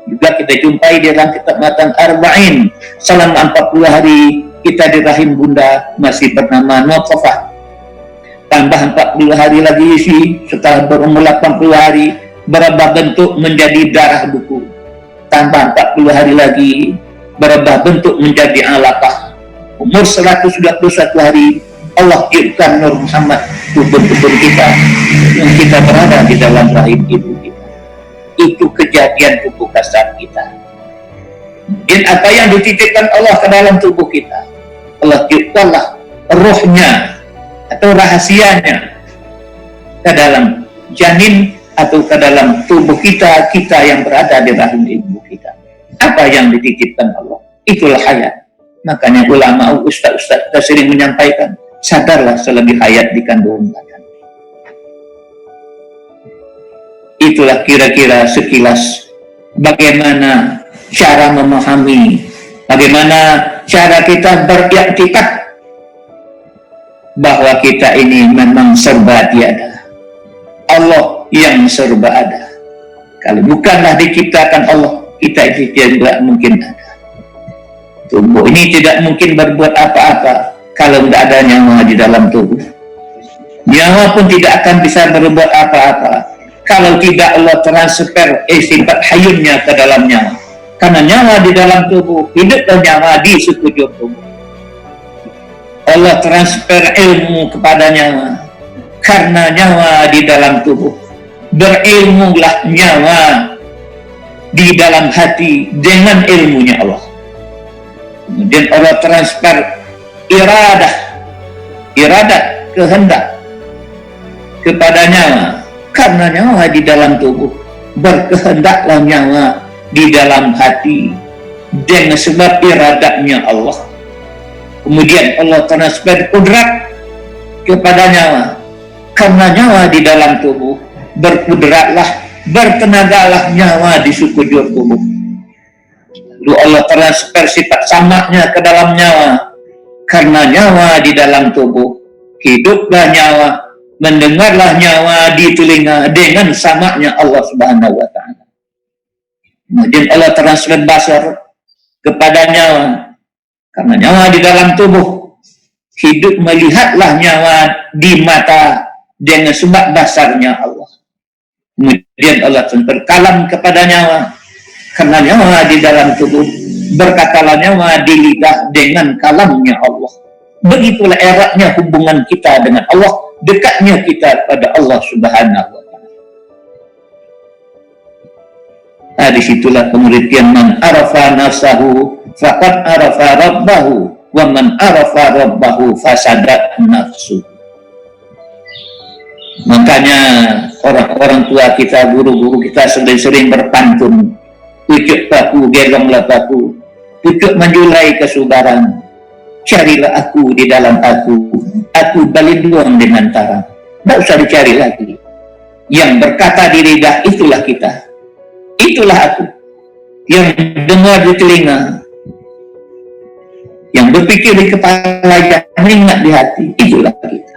Speaker 3: Juga kita jumpai di dalam kitab Matan Arba'in, selama 40 hari kita di rahim bunda masih bernama nutfah. Tambah 40 hari lagi setelah berumur 80 hari berubah bentuk menjadi darah buku. Tambah 40 hari lagi berubah bentuk menjadi alaqah. Umur 121 hari Allah kirimkan Nur Muhammad tubuh-tubuh kita yang kita berada di dalam rahim ibu kita. Itu kejadian tubuh kasar kita. Dan apa yang dititipkan Allah ke dalam tubuh kita, Allah ciptalah rohnya atau rahasianya ke dalam janin atau ke dalam tubuh kita yang berada di rahim ibu kita. Apa yang dititipkan Allah, itulah hayat. Makanya ulama, ustaz-ustaz kita sering menyampaikan, sadarlah selebih hayat di kandungan badan. Itulah kira-kira sekilas bagaimana cara memahami, bagaimana cara kita beriktikad bahwa kita ini memang serba tiada. Allah yang serba ada. Kalau bukanlah diciptakan Allah, kita itu tidak mungkin ada. Tubuh ini tidak mungkin berbuat apa-apa kalau tidak ada nyawa di dalam tubuh. Nyawa pun tidak akan bisa berbuat apa-apa kalau tidak Allah transfer sifat hayunnya ke dalam nyawa. Karena nyawa di dalam tubuh, hiduplah nyawa di sekujur tubuh. Allah transfer ilmu kepada nyawa karena nyawa di dalam tubuh. Berilmulah nyawa di dalam hati dengan ilmunya Allah. Kemudian Allah transfer iradah kehendak kepada nyawa karena nyawa di dalam tubuh. Berkehendaklah nyawa di dalam hati dengan sebab iradahnya Allah. Kemudian Allah transfer kudrat kepada nyawa karena nyawa di dalam tubuh. Berkudratlah, bertenagalah nyawa di sekujur tubuh. Lalu Allah transfer sifat samaknya ke dalam nyawa karena nyawa di dalam tubuh. Hiduplah nyawa, mendengarlah nyawa di telinga dengan samaknya Allah Subhanahu wa ta'ala. Kemudian Allah transfer basar kepada nyawa karena nyawa di dalam tubuh. Hidup melihatlah nyawa di mata dengan sebab basarnya Allah. Kemudian Allah transfer kalam kepada nyawa karena nyawa di dalam tubuh. Berkatalah nyawa di lidah dengan kalamnya Allah. Begitulah eratnya hubungan kita dengan Allah, dekatnya kita pada Allah Subhanahu wa ta'ala. Nah, disitulah pengertian man arafa nafsahu faqad arafa rabbahu wa man arafa rabbahu fasadat nafsu. Makanya orang-orang tua kita, guru-guru kita sering berpantun, pucuk baku gelonglah baku, pucuk menjulai kesubaran, carilah aku di dalam aku balindung dengan tarang. Tidak usah dicari lagi. Yang berkata di lidah, itulah kita, itulah aku. Yang dengar di telinga, yang berpikir di kepala, yang mengingat di hati, itulah kita.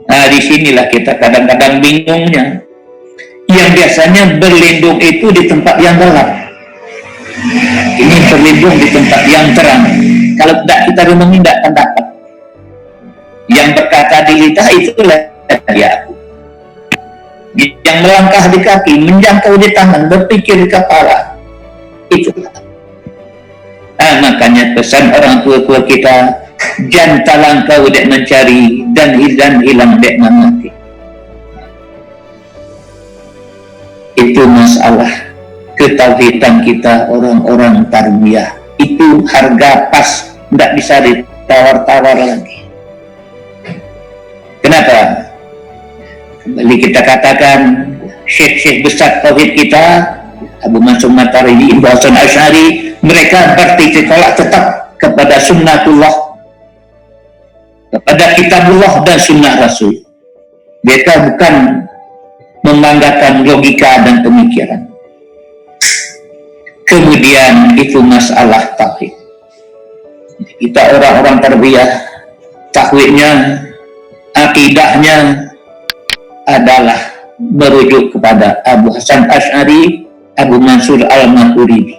Speaker 3: Nah, disinilah kita kadang-kadang bingungnya. Yang biasanya berlindung itu di tempat yang gelap, ini berlindung di tempat yang terang. Kalau tidak kita renungi, tidak akan dapat. Yang berkata di lidah, itulah dia aku. Yang melangkah di kaki, menjangkau di tangan, berpikir di kepala, itulah. Nah, makanya pesan orang tua-tua kita, jangan kau dek mencari dan hilang dek memati. Itu masalah ketauhidan kita orang-orang tarbiyah. Itu harga pas, tidak bisa ditawar-tawar lagi. Kenapa? Kembali kita katakan, syekh-syekh besar tauhid kita, Abu Mansur Maturidi, Abu Hasan Asy'ari, mereka bertitik-tolak tetap kepada sunnatullah, kepada kitabullah dan sunnah Rasul. Mereka bukan membanggakan logika dan pemikiran. Kemudian itu masalah tauhid. Kita orang-orang tarbiyah, tauhidnya, akidahnya adalah merujuk kepada Abu Hasan Asy'ari, Abu Mansur Al-Maturidi.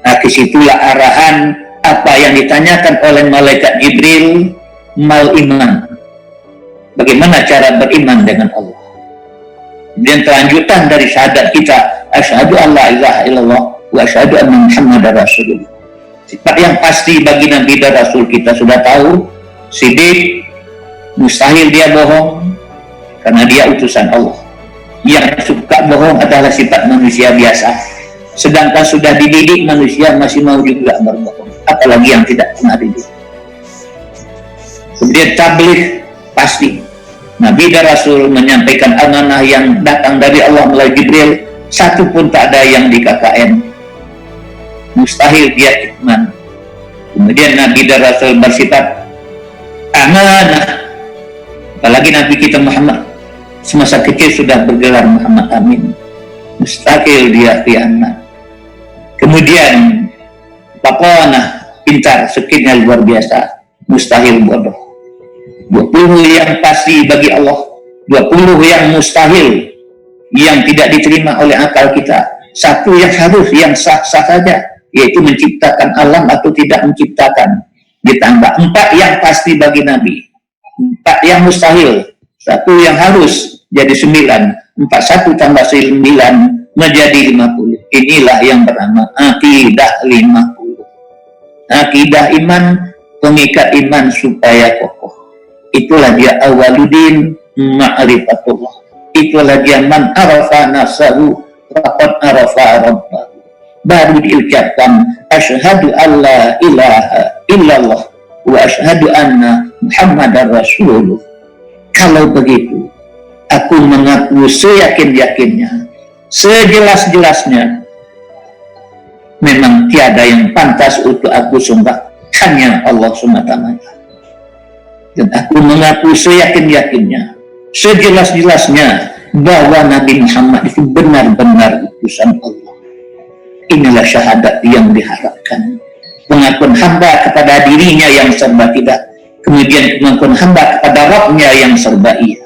Speaker 3: Nah, disitulah arahan apa yang ditanyakan oleh malaikat Jibril, mal iman. Bagaimana cara beriman dengan Allah? Dan kelanjutan dari syahadat kita, asyhadu an la ilaha illallah wa asyhadu anna Muhammadar Rasulullah. Sifat yang pasti bagi Nabi dan Rasul kita sudah tahu, sidik, Mustahil dia bohong karena dia utusan Allah. Yang suka bohong adalah sifat manusia biasa. Sedangkan sudah dididik manusia masih mau juga berbohong, apalagi yang tidak pernah dididik. Kemudian tabligh pasti. Nabi dan Rasul menyampaikan amanah yang datang dari Allah melalui Jibril, satu pun tak ada yang di KKN. Mustahil dia kitman. Kemudian Nabi dan Rasul bersifat amanah. Apalagi Nabi kita Muhammad semasa kecil sudah bergelar Muhammad Amin. Mustahil dia khianat. Kemudian pakonah, pintar, skillnya luar biasa. Mustahil bodoh. 20 yang pasti bagi Allah, 20 yang mustahil, yang tidak diterima oleh akal kita. Satu yang harus, yang sah-sah saja, yaitu menciptakan alam atau tidak menciptakan. Ditambah 4 yang pasti bagi Nabi, 4 yang mustahil, 1 yang harus, jadi 9. 41 tambah 9 menjadi 50. Inilah yang bernama akidah 50. Akidah iman, pengikat iman supaya kokoh. Itulah dia awaludin ma'rifatullah. Itulah dia man arafa nafsahu faqad arafa rabbahu. Baru diucapkan asyhadu alla ilaha illallah wa asyhadu anna muhammadar rasulullah. Kalau begitu, aku mengaku seyakin-yakinnya, sejelas-jelasnya, memang tiada yang pantas untuk aku sembah, hanya Allah SWT. Dan aku mengaku seyakin-yakinnya, sejelas-jelasnya, bahwa Nabi Muhammad itu benar-benar utusan Allah. Inilah syahadat yang diharapkan. Pengakuan hamba kepada dirinya yang serba tidak, kemudian pengakuan hamba kepada Rabbnya yang serba iya.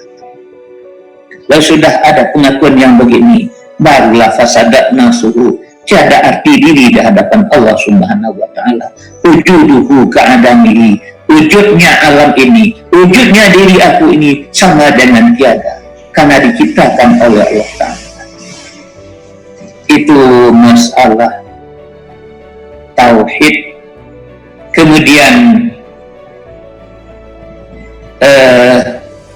Speaker 3: Kalau sudah ada pengakuan yang begini, barulah fasadat nasuhu, tiada arti diri di hadapan Allah Subhanahu wa Ta'ala. Wujuduhu ka'adamihi, wujudnya alam ini, wujudnya diri aku ini sama dengan tiada, karena diciptakan oleh Allah Ta'ala. Itu masalah tauhid. Kemudian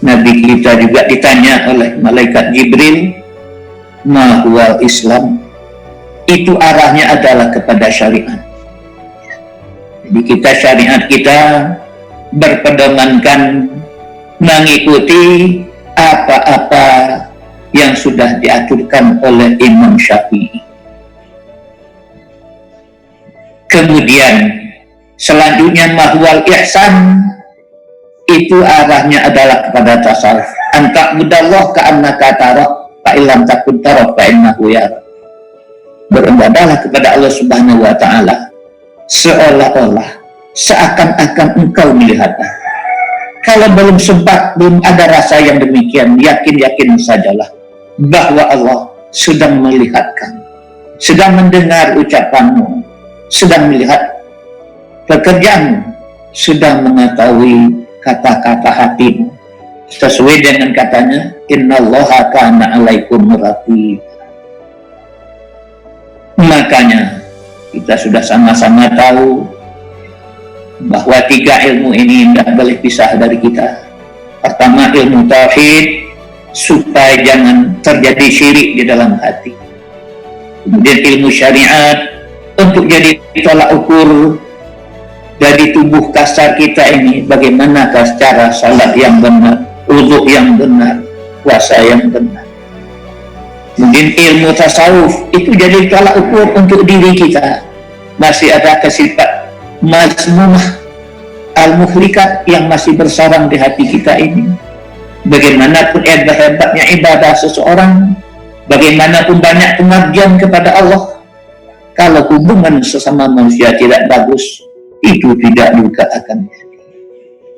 Speaker 3: Nabi kita juga ditanya oleh malaikat Jibril, ma huwal Islam. Itu arahnya adalah kepada syariat. Jadi kita syariat kita berpedomankan mengikuti apa-apa yang sudah diaturkan oleh Imam Syafi'i. Kemudian selanjutnya mahwal ihsan, itu arahnya adalah kepada tasawuf. Anta'budallah ka'annaka tara fa illam takun tara fa innahu yara. Beribadahlah kepada Allah Subhanahu wa Ta'ala seolah-olah, seakan-akan engkau melihatnya. Kalau belum sempat, belum ada rasa yang demikian, yakin-yakin sajalah bahwa Allah sedang melihatkan, sedang mendengar ucapanmu, sedang melihat pekerjaanmu, sedang mengetahui kata-kata hatimu. Sesuai dengan katanya, innallaha kana 'alaikum raqib. Makanya kita sudah sama-sama tahu bahwa 3 ilmu ini tidak boleh pisah dari kita. Pertama, ilmu tauhid, supaya jangan terjadi syirik di dalam hati. Kemudian ilmu syariat, untuk jadi tolak ukur dari tubuh kasar kita ini, bagaimanakah cara salat yang benar, wudhu yang benar, puasa yang benar. Kemudian ilmu tasawuf, itu jadi tolak ukur untuk diri kita. Masih ada sifat mazmumah al-muhlikat yang masih bersarang di hati kita ini. Bagaimanapun hebatnya ibadah seseorang, bagaimanapun banyak pengabdian kepada Allah, kalau hubungan sesama manusia tidak bagus, itu tidak juga akan jadi.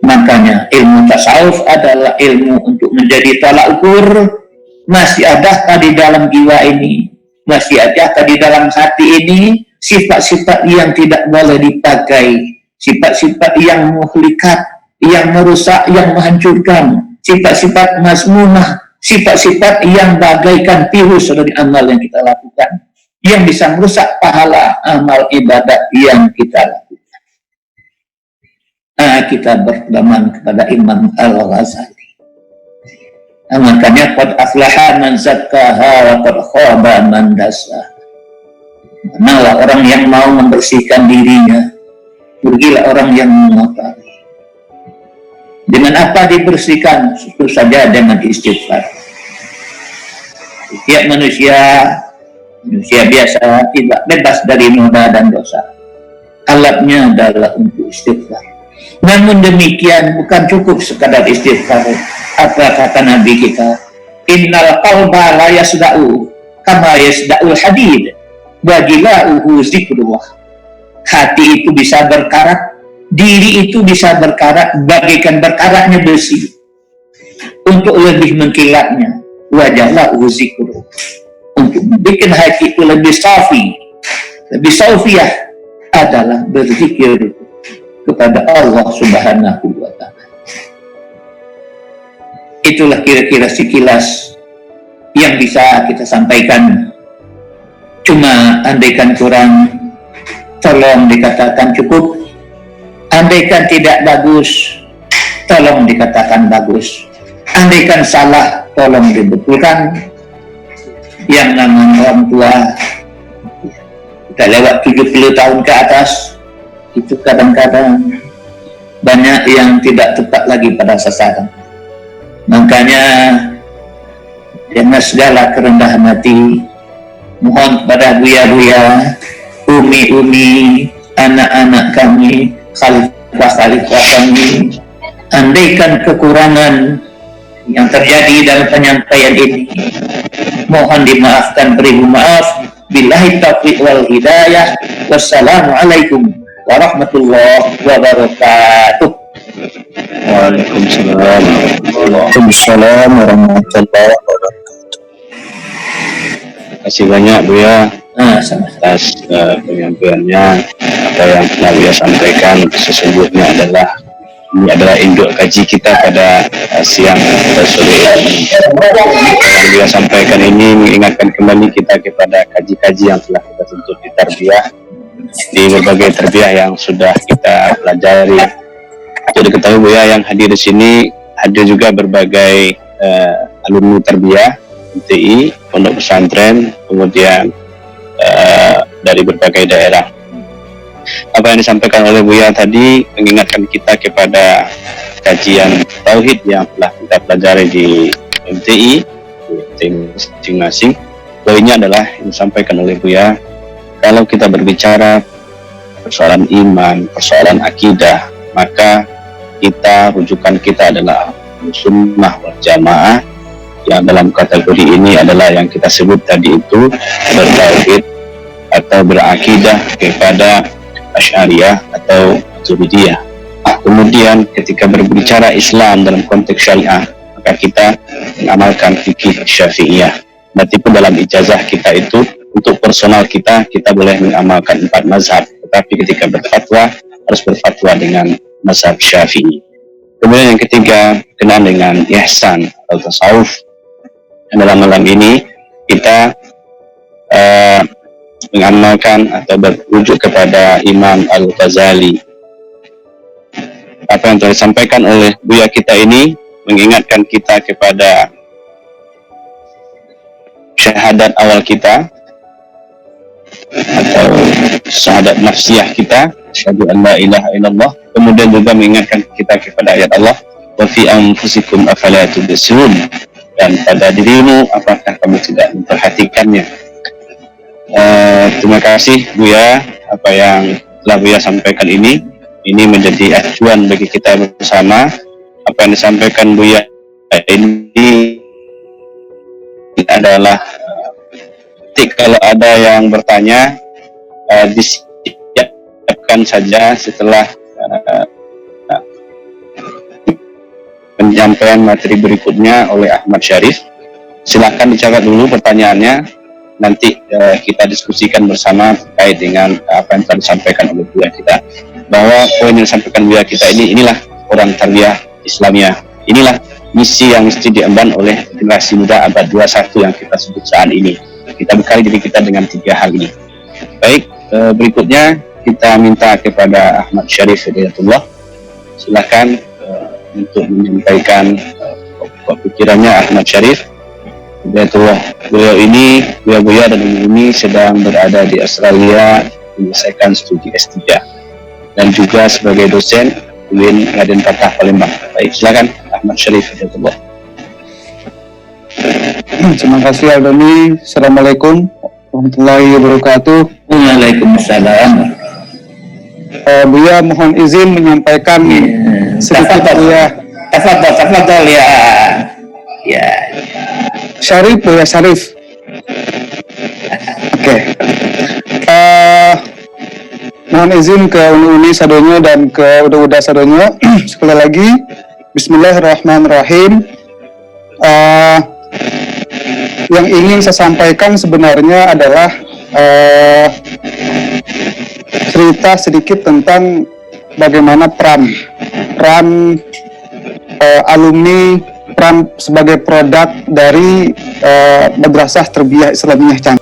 Speaker 3: Makanya ilmu tasawuf adalah ilmu untuk menjadi tolak ukur, masih adakah di dalam jiwa ini, masih adakah di dalam hati ini sifat-sifat yang tidak boleh dipakai, sifat-sifat yang muhlikat, yang merusak, yang menghancurkan, sifat-sifat mazmunah, sifat-sifat yang bagaikan virus dari amal yang kita lakukan, yang bisa merusak pahala amal ibadat yang kita lakukan. kita berpedoman kepada Imam Al-Ghazali. Makanya qad aflaha man zakkaha wa qad khaba man dassaha. Manalah orang yang mau membersihkan dirinya, rugilah orang yang mengotori. Dengan apa dibersihkan? Tentu saja dengan istighfar. Setiap manusia biasa tidak bebas dari noda dan dosa. Alatnya adalah untuk istighfar. Namun demikian bukan cukup sekadar istighfar. Apa kata Nabi kita? Innal qalba la yasda'u kama yasda'ul hadid wa gila'uhu zikrullah. Hati itu bisa berkarat, diri itu bisa berkarat bagaikan berkaratnya besi. Untuk lebih mengkilatnya, wajahlah zikrullah. Untuk bikin hati itu lebih safi, lebih safiyah adalah berzikir kepada Allah Subhanahu wa Ta'ala. Itulah kira-kira sekilas yang bisa kita sampaikan. Cuma andaikan kurang, tolong dikatakan cukup. Andaikan tidak bagus, tolong dikatakan bagus. Andaikan salah, tolong dibetulkan. Yang namanya orang tua, kita lewat 70 tahun ke atas, itu kadang-kadang banyak yang tidak tepat lagi pada sasaran. Makanya dengan segala kerendahan hati, mohon kepada buya-buya, umi-umi, anak-anak kami, khalifah-khalifah kami, andaikan kekurangan yang terjadi dalam penyampaian ini, mohon dimaafkan, beribu maaf. Billahi taufiq wal hidayah. Wassalamualaikum warahmatullahi wabarakatuh.
Speaker 4: Waalaikumsalam.
Speaker 2: Waalaikumsalam warahmatullahi wabarakatuh.
Speaker 4: Terima kasih banyak Buya
Speaker 3: Sama-sama.
Speaker 4: atas penyampaiannya. Apa yang telah Buya sampaikan sesungguhnya ini adalah induk kaji kita pada siang atau sore ini. Yang Buya sampaikan ini mengingatkan kembali kita kepada kaji-kaji yang telah kita tuntut di tarbiyah, di berbagai tarbiyah yang sudah kita pelajari. Jadi diketahui Buya yang hadir di sini hadir juga berbagai alumni tarbiyah MTI, pondok pesantren, kemudian dari berbagai daerah. Apa yang disampaikan oleh Buya tadi mengingatkan kita kepada kajian tauhid yang telah kita pelajari di MTI masing-masing. Poinnya adalah yang disampaikan oleh Buya, kalau kita berbicara persoalan iman, persoalan akidah, maka rujukan kita adalah sunnah wal jamaah, yang dalam kategori ini adalah yang kita sebut tadi itu bertauhid atau berakidah kepada Asy'ariyah atau Maturidiyah. Kemudian ketika berbicara Islam dalam konteks syariah, maka kita mengamalkan fikih Syafi'iyah. Berarti pun dalam ijazah kita itu untuk personal kita boleh mengamalkan 4 mazhab, tetapi ketika berfatwa harus berfatwa dengan mazhab Syafi'i. Kemudian yang ketiga kenal dengan ihsan atau tasawuf. Dalam malam ini kita mengamalkan atau berujuk kepada Imam Al-Ghazali. Apa yang telah disampaikan oleh Buya kita ini mengingatkan kita kepada syahadat awal kita atau syahadat nafsiyah kita, asyhadu an la ilaha illallah. Kemudian juga mengingatkan kita kepada ayat Allah, wa fi anfusikum afala tubsirun, dan pada dirimu apakah kamu tidak memperhatikannya. Terima kasih Buya, apa yang telah Buya sampaikan ini menjadi acuan bagi kita bersama. Apa yang disampaikan Buya ini adalah kalau ada yang bertanya disiapkan saja setelah penyampaian materi berikutnya oleh Ahmad Syarif. Silahkan dicatat dulu pertanyaannya, nanti kita diskusikan bersama terkait dengan apa yang telah disampaikan oleh Buya kita, bahwa poin yang disampaikan Buya kita inilah orang tarbiyah Islamiyah, inilah misi yang mesti diemban oleh generasi muda abad 21 yang kita sebut saat ini. Kita bekali diri kita dengan 3 hal ini. Baik, berikutnya kita minta kepada Ahmad Syarif Hidayatullah silakan untuk menyampaikan pikirannya Ahmad Syarif. Beliau ini, Buya dan Ibu ini sedang berada di Australia menyelesaikan studi S3 dan juga sebagai dosen UIN Raden Patah Palembang. Baik, silakan Ahmad Syarif.
Speaker 2: Terima kasih Aldoni. Assalamualaikum warahmatullahi wabarakatuh.
Speaker 3: Waalaikumsalam.
Speaker 2: Buya mohon izin menyampaikan sedikit Buya.
Speaker 3: Tafadhol ya. Ya.
Speaker 2: Syarif, Buya Syarif. Oke. Mohon izin ke Uni sadonyo dan ke Uda sadonyo. Sekali lagi, Bismillahirrahmanirrahim. Yang ingin saya sampaikan sebenarnya adalah cerita sedikit tentang bagaimana peran alumni, peran sebagai produk dari Madrasah Tarbiyah Islamiyah Canggu.